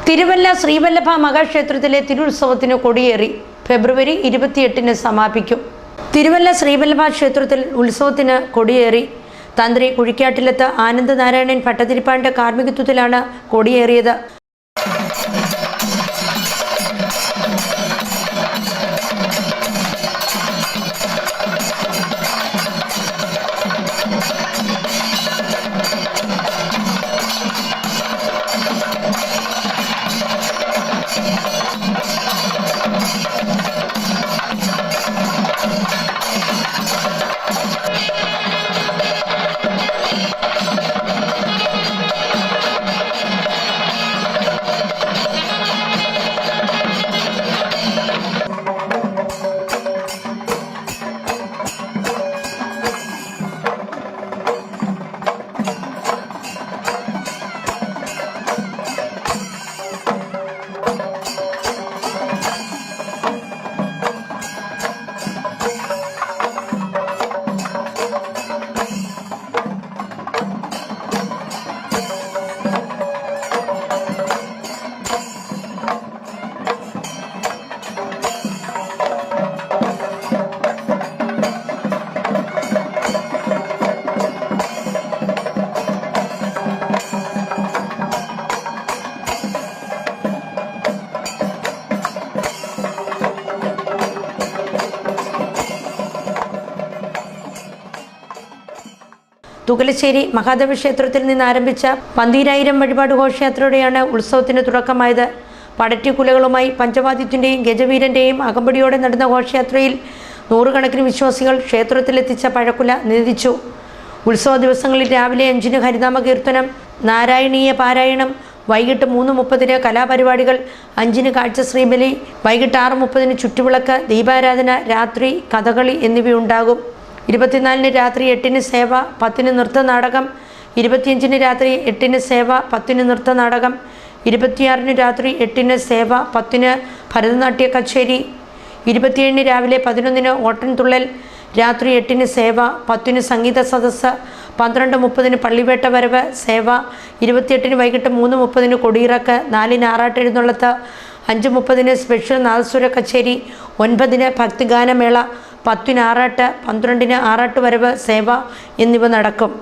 തിരുവല്ല ശ്രീവല്ലഭ മഹാക്ഷേത്രത്തിലെ തിരുത്സവത്തിന് കൊടിയേറി. ഫെബ്രുവരി 28-ന് സമാപിക്കും. തിരുവല്ല ശ്രീവല്ലഭ ക്ഷേത്രത്തിൽ ഉത്സവത്തിന് കൊടിയേറി. തന്ത്രി കുഴിക്കാട്ടിലത്ത് ആനന്ദനാരായണൻ ഭട്ടതിരിപ്പാടിന്റെ കാർമ്മികത്വത്തിലാണ് കൊടിയേറിയത്. തുകലശ്ശേരി മഹാദേവ ക്ഷേത്രത്തിൽ നിന്ന് ആരംഭിച്ച 12,000 വഴിപാട് ഘോഷയാത്രയോടെയാണ് ഉത്സവത്തിന് തുടക്കമായത്. പടറ്റിക്കുലകളുമായി പഞ്ചവാദ്യത്തിൻ്റെയും ഗജവീരൻ്റെയും അകമ്പടിയോടെ നടന്ന ഘോഷയാത്രയിൽ നൂറുകണക്കിന് വിശ്വാസികൾ ക്ഷേത്രത്തിലെത്തിച്ച പഴക്കുല നിധിച്ചു. ഉത്സവ ദിവസങ്ങളിൽ രാവിലെ 5-ന് ഹരിനാമ കീർത്തനം, നാരായണീയ പാരായണം, വൈകിട്ട് 3:30-ന് കലാപരിപാടികൾ, 5-ന് കാഴ്ച ശ്രീബലി, വൈകിട്ട് 6:30-ന് ചുറ്റുവിളക്ക്, ദീപാരാധന, രാത്രി കഥകളി എന്നിവയുണ്ടാകും. 24-ന് രാത്രി 8-ന് സേവ, 10-ന് നൃത്തനാടകം, 25-ന് രാത്രി 8-ന് സേവ, 10-ന് നൃത്തനാടകം, 26-ന് രാത്രി 8-ന് സേവ, 10-ന് ഭരതനാട്യ കച്ചേരി, 27-ന് രാവിലെ 11-ന് ഓട്ടൻതുള്ളൽ, രാത്രി 8-ന് സേവ, 10-ന് സംഗീത സദസ്സ്, 12:30-ന് പള്ളിവേട്ട വരവ്, സേവ, 28-ന് വൈകിട്ട് 3:30-ന് കൊടിയിറക്ക്, 4-ന് ആറാട്ടെഴുന്നള്ളത്ത്, 5:30-ന് സ്പെഷ്യൽ നാദസ്വര കച്ചേരി, 9-ന് ഭക്തിഗാനമേള, 10-ന് ആറാട്ട്, 12-ന് ആറാട്ട് വരവ്, സേവ എന്നിവ നടക്കും.